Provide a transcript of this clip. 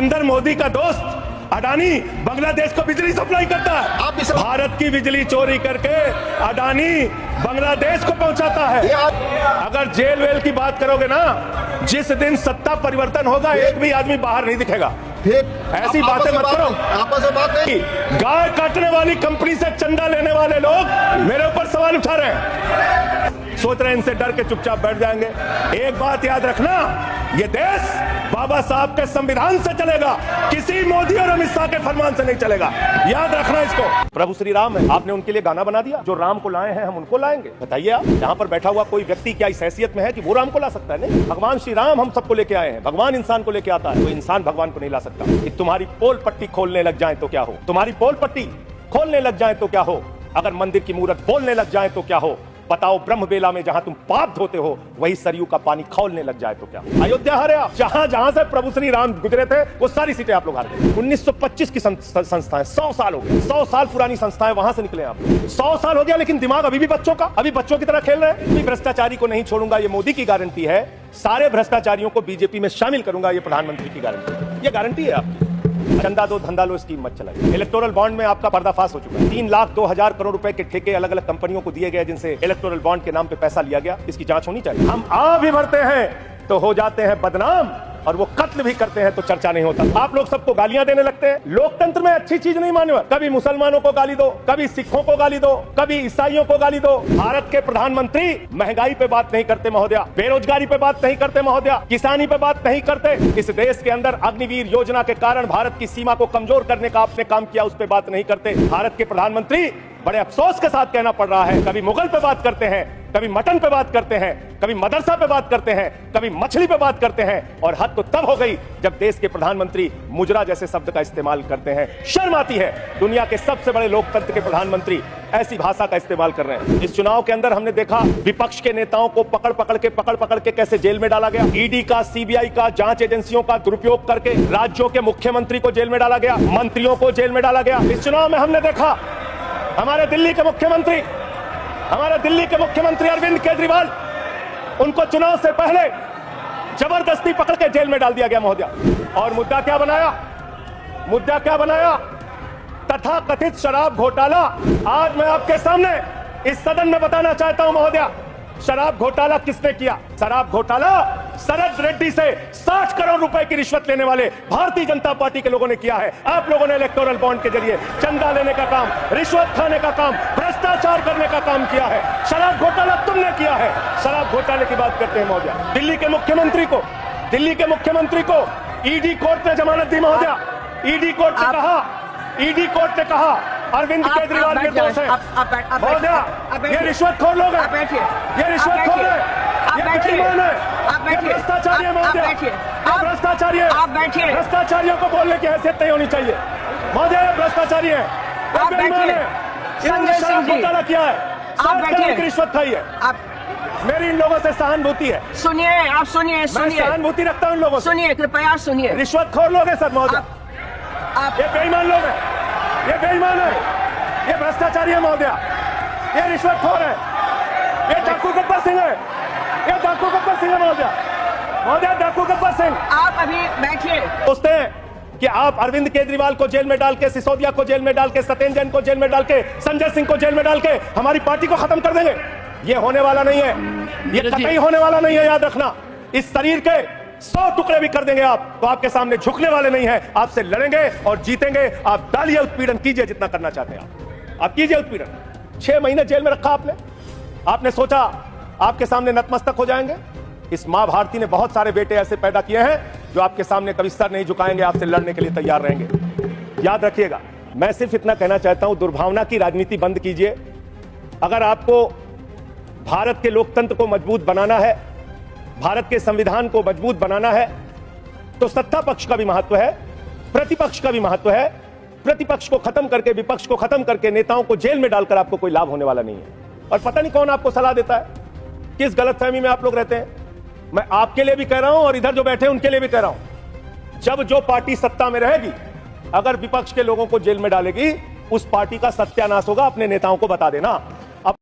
नरेंद्र मोदी का दोस्त अडानी बांग्लादेश को बिजली सप्लाई करता है। भारत की बिजली चोरी करके अडानी बांग्लादेश को पहुंचाता है। अगर जेल वेल की बात करोगे ना, जिस दिन सत्ता परिवर्तन होगा एक भी आदमी बाहर नहीं दिखेगा। ऐसी बातें मत करो। आपस में बात नहीं। गाय काटने वाली कंपनी से चंदा लेने वाले लोग मेरे ऊपर सवाल उठा रहे हैं, सोच रहे हैं इनसे डर के चुपचाप बैठ जाएंगे। एक बात याद रखना, ये देश बाबा साहब के संविधान से चलेगा, किसी मोदी और अमित शाह के फरमान से नहीं चलेगा। याद रखना इसको। प्रभु श्री राम है, आपने उनके लिए गाना बना दिया। जो राम को लाए हैं हम उनको लाएंगे। बताइए आप, यहाँ पर बैठा हुआ कोई व्यक्ति क्या इस हैसियत में है कि वो राम को ला सकता है? नहीं, भगवान श्री राम हम सबको लेके आए हैं। भगवान इंसान को लेके आता है, कोई इंसान भगवान को नहीं ला सकता। कि तुम्हारी पोल पट्टी खोलने लग जाए तो क्या हो, तुम्हारी पोल पट्टी खोलने लग जाए तो क्या हो, अगर मंदिर की मूर्त बोलने लग जाए तो क्या हो, बताओ ब्रह्म बेला में जहां तुम पाप धोते हो वही सरयू का पानी खौलने लग जाए तो क्या। अयोध्या हारे आप। जहां जहां से प्रभु श्री राम गुजरे थे वो सारी सीटें आप लोग हार गए। 1925 की संस्थाएं 100 साल हो गए, 100 साल पुरानी संस्थाएं, वहां से निकले आप। 100 साल हो गया लेकिन दिमाग अभी भी बच्चों का, अभी बच्चों की तरह खेल रहे हैं। भ्रष्टाचारी को नहीं छोड़ूंगा, ये मोदी की गारंटी है। सारे भ्रष्टाचारियों को बीजेपी में शामिल करूंगा, ये प्रधानमंत्री की गारंटी, ये गारंटी है आपकी। चंदा दो धंधा लो स्कीम मत चलाइए। इलेक्टोरल बॉन्ड में आपका पर्दाफाश हो चुका है। 3,02,000 करोड़ रुपए के ठेके अलग अलग कंपनियों को दिए गए, जिनसे इलेक्टोरल बॉन्ड के नाम पे पैसा लिया गया। इसकी जांच होनी चाहिए। हम आ भी भरते हैं तो हो जाते हैं बदनाम, और वो कत्ल भी करते हैं तो चर्चा नहीं होता। आप लोग सबको गालियां देने लगते हैं। लोकतंत्र में अच्छी चीज नहीं माने। कभी मुसलमानों को गाली दो, कभी सिखों को गाली दो, कभी ईसाइयों को गाली दो। भारत के प्रधानमंत्री महंगाई पे बात नहीं करते महोदया, बेरोजगारी पे बात नहीं करते महोदया, किसानी पे बात नहीं करते। इस देश के अंदर अग्निवीर योजना के कारण भारत की सीमा को कमजोर करने का आपने काम किया, उस पर बात नहीं करते। भारत के प्रधानमंत्री बड़े अफसोस के साथ कहना पड़ रहा है, कभी मुगल पे बात करते हैं, कभी मटन पे बात करते हैं, कभी मदरसा पे बात करते हैं, कभी मछली पे बात करते हैं, और हद तो तब हो गई जब देश के प्रधानमंत्री मुजरा जैसे शब्द का इस्तेमाल करते हैं। शर्म आती है। दुनिया के सबसे बड़े लोकतंत्र के प्रधानमंत्री ऐसी भाषा का इस्तेमाल कर रहे हैं। इस चुनाव के अंदर हमने देखा विपक्ष के नेताओं को पकड़ पकड़ के कैसे जेल में डाला गया। ईडी का, सीबीआई का, जांच एजेंसियों का दुरुपयोग करके राज्यों के मुख्यमंत्री को जेल में डाला गया, मंत्रियों को जेल में डाला गया। इस चुनाव में हमने देखा हमारे दिल्ली के मुख्यमंत्री अरविंद केजरीवाल, उनको चुनाव से पहले जबरदस्ती पकड़ के जेल में डाल दिया गया महोदया। और मुद्दा क्या बनाया? तथाकथित शराब घोटाला। आज मैं आपके सामने इस सदन में बताना चाहता हूं महोदया, शराब घोटाला किसने किया? शराब घोटाला शरद रेड्डी से 60 करोड़ रुपए की रिश्वत लेने वाले भारतीय जनता पार्टी के लोगों ने किया है। आप लोगों ने इलेक्टोरल बॉन्ड के जरिए चंदा लेने का काम, रिश्वत खाने का काम, भ्रष्टाचार करने का काम किया है। शराब घोटाला तुमने किया है। शराब घोटाले की बात करते हैं महोदया। दिल्ली के मुख्यमंत्री को ईडी कोर्ट ने जमानत दी महोदया। ईडी कोर्ट ने कहा अरविंद केजरीवाल के दोस्त हैं महोदया, ये रिश्वतखोर लोग हैं, ये रिश्वतखोर है, ये बेईमान है, ये भ्रष्टाचारी है महोदया, ये भ्रष्टाचारी है। भ्रष्टाचारियों को बोलने की हैसियत नहीं होनी चाहिए महोदया, ये भ्रष्टाचारी है, ये बेईमान है, इन्होंने शराब घोटाला किया है, 60 करोड़ की रिश्वत खाई है। मेरी इन लोगों से सहानुभूति है। सुनिए, आप सुनिए। मैं सहानुभूति रखता हूँ इन लोगों से। सुनिए, कृपया सुनिए। रिश्वतखोर लोग हैं सर महोदया, ये बेईमान लोग हैं, ये बेईमान है, ये भ्रष्टाचारी है महोदया, ये रिश्वतखोर है, ये डाकू गब्बर सिंह है, ये डाकू गब्बर सिंह है महोदया, डाकू गब्बर सिंह। आप अभी बैठिए। सोचते हैं कि आप अरविंद केजरीवाल को जेल में डाल के, सिसोदिया को जेल में डाल के, सत्येंद्र जैन को जेल में डाल के, संजय सिंह को जेल में डाल के हमारी पार्टी को खत्म कर देंगे। ये होने वाला नहीं है, ये कतई होने वाला नहीं है। याद रखना, इस शरीर के 100 टुकड़े भी कर देंगे आप तो आपके सामने झुकने वाले नहीं है। आपसे लड़ेंगे और जीतेंगे। आप डालिए, उत्पीड़न कीजिए जितना करना चाहते हैं आप कीजिए उत्पीड़न। 6 महीने जेल में रखा आपने सोचा आपके सामने नतमस्तक हो जाएंगे। इस मां भारती ने बहुत सारे बेटे ऐसे पैदा किए हैं जो आपके सामने कभी सर नहीं झुकाएंगे, आपसे लड़ने के लिए तैयार रहेंगे। याद रखिएगा, मैं सिर्फ इतना कहना चाहता हूं, दुर्भावना की राजनीति बंद कीजिए। अगर आपको भारत के लोकतंत्र को मजबूत बनाना है, भारत के संविधान को मजबूत बनाना है, तो सत्ता पक्ष का भी महत्व है, प्रतिपक्ष का भी महत्व है। प्रतिपक्ष को खत्म करके, विपक्ष को खत्म करके, नेताओं को जेल में डालकर आपको कोई लाभ होने वाला नहीं है। और पता नहीं कौन आपको सलाह देता है, किस गलतफहमी में आप लोग रहते हैं। मैं आपके लिए भी कह रहा हूं और इधर जो बैठे हैं उनके लिए भी कह रहा हूं, जब जो पार्टी सत्ता में रहेगी, अगर विपक्ष के लोगों को जेल में डालेगी, उस पार्टी का सत्यानाश होगा। अपने नेताओं को बता देना।